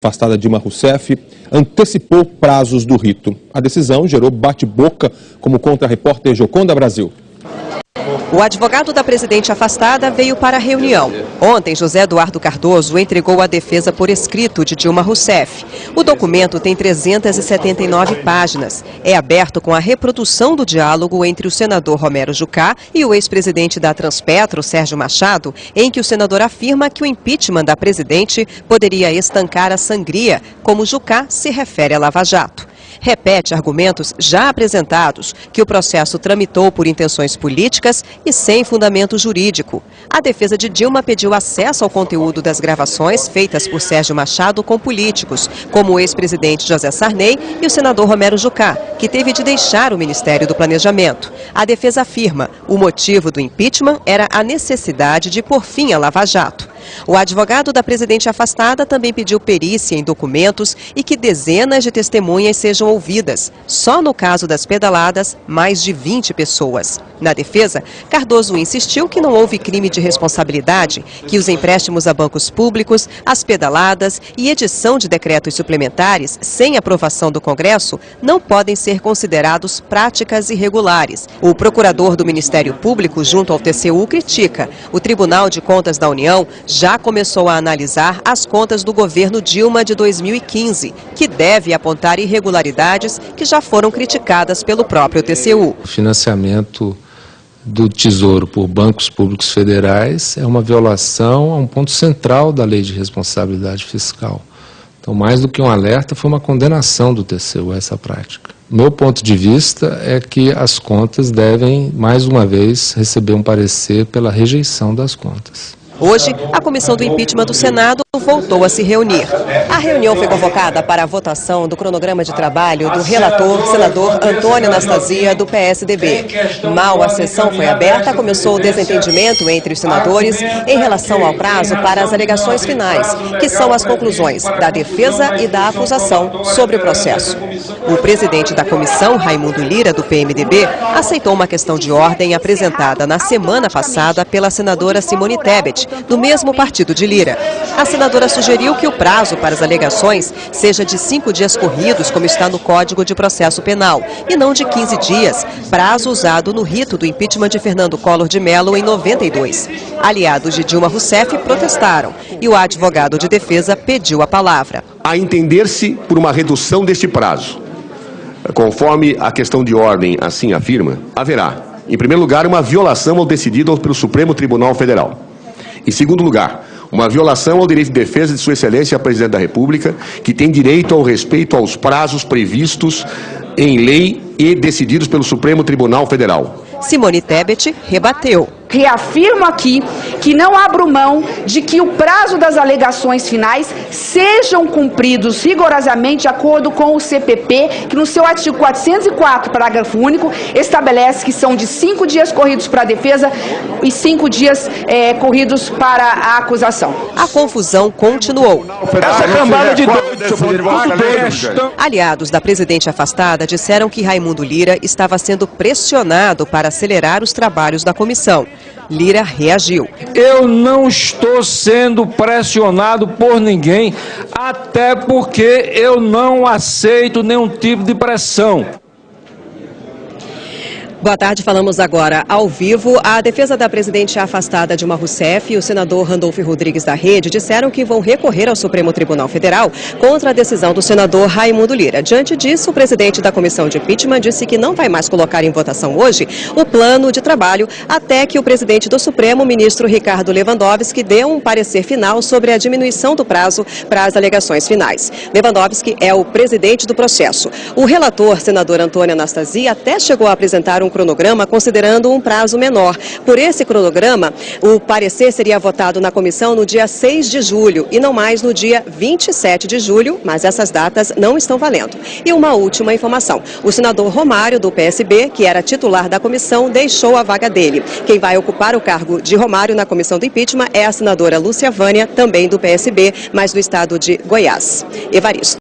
afastada Dilma Rousseff antecipou prazos do rito. A decisão gerou bate-boca, como conta a repórter Joconda Brasil. O advogado da presidente afastada veio para a reunião. Ontem, José Eduardo Cardoso entregou a defesa por escrito de Dilma Rousseff. O documento tem 379 páginas. É aberto com a reprodução do diálogo entre o senador Romero Jucá e o ex-presidente da Transpetro, Sérgio Machado, em que o senador afirma que o impeachment da presidente poderia estancar a sangria, como Jucá se refere a Lava Jato. Repete argumentos já apresentados, que o processo tramitou por intenções políticas e sem fundamento jurídico. A defesa de Dilma pediu acesso ao conteúdo das gravações feitas por Sérgio Machado com políticos, como o ex-presidente José Sarney e o senador Romero Jucá, que teve de deixar o Ministério do Planejamento. A defesa afirma que o motivo do impeachment era a necessidade de pôr fim à Lava Jato. O advogado da presidente afastada também pediu perícia em documentos e que dezenas de testemunhas sejam ouvidas. Só no caso das pedaladas, mais de 20 pessoas. Na defesa, Cardoso insistiu que não houve crime de responsabilidade, que os empréstimos a bancos públicos, as pedaladas e edição de decretos suplementares sem aprovação do Congresso não podem ser considerados práticas irregulares. O procurador do Ministério Público, junto ao TCU, critica. O Tribunal de Contas da União já começou a analisar as contas do governo Dilma de 2015, que deve apontar irregularidades que já foram criticadas pelo próprio TCU. O financiamento do Tesouro por bancos públicos federais é uma violação a um ponto central da Lei de Responsabilidade Fiscal. Então, mais do que um alerta, foi uma condenação do TCU a essa prática. Meu ponto de vista é que as contas devem, mais uma vez, receber um parecer pela rejeição das contas. Hoje, a comissão do impeachment do Senado voltou a se reunir. A reunião foi convocada para a votação do cronograma de trabalho do relator, senador Antônio Anastasia, do PSDB. Mal a sessão foi aberta, começou o desentendimento entre os senadores em relação ao prazo para as alegações finais, que são as conclusões da defesa e da acusação sobre o processo. O presidente da comissão, Raimundo Lira, do PMDB, aceitou uma questão de ordem apresentada na semana passada pela senadora Simone Tebet, do mesmo partido de Lira. A senadora sugeriu que o prazo para as alegações seja de 5 dias corridos, como está no Código de Processo Penal, e não de 15 dias, prazo usado no rito do impeachment de Fernando Collor de Mello em 92. Aliados de Dilma Rousseff protestaram e o advogado de defesa pediu a palavra. A entender-se por uma redução deste prazo, conforme a questão de ordem assim afirma, haverá, em primeiro lugar, uma violação ao decidido pelo Supremo Tribunal Federal. Em segundo lugar, uma violação ao direito de defesa de Sua Excelência a Presidente da República, que tem direito ao respeito aos prazos previstos em lei e decididos pelo Supremo Tribunal Federal. Simone Tebet rebateu. Reafirmo aqui que não abro mão de que o prazo das alegações finais sejam cumpridos rigorosamente de acordo com o CPP, que no seu artigo 404, parágrafo único, estabelece que são de 5 dias corridos para a defesa e 5 dias corridos para a acusação. A confusão continuou. Essa cambada de Aliados da presidente afastada disseram que Raimundo Lira estava sendo pressionado para acelerar os trabalhos da comissão. Lira reagiu. Eu não estou sendo pressionado por ninguém, até porque eu não aceito nenhum tipo de pressão. Boa tarde, falamos agora ao vivo. A defesa da presidente afastada Dilma Rousseff e o senador Randolfo Rodrigues da Rede disseram que vão recorrer ao Supremo Tribunal Federal contra a decisão do senador Raimundo Lira. Diante disso, o presidente da comissão de impeachment disse que não vai mais colocar em votação hoje o plano de trabalho até que o presidente do Supremo, o ministro Ricardo Lewandowski, dê um parecer final sobre a diminuição do prazo para as alegações finais. Lewandowski é o presidente do processo. O relator, senador Antônio Anastasia, até chegou a apresentar um cronograma considerando um prazo menor. Por esse cronograma, o parecer seria votado na comissão no dia 6 de julho e não mais no dia 27 de julho, mas essas datas não estão valendo. E uma última informação. O senador Romário, do PSB, que era titular da comissão, deixou a vaga dele. Quem vai ocupar o cargo de Romário na comissão do impeachment é a senadora Lúcia Vânia, também do PSB, mas do estado de Goiás. Evaristo.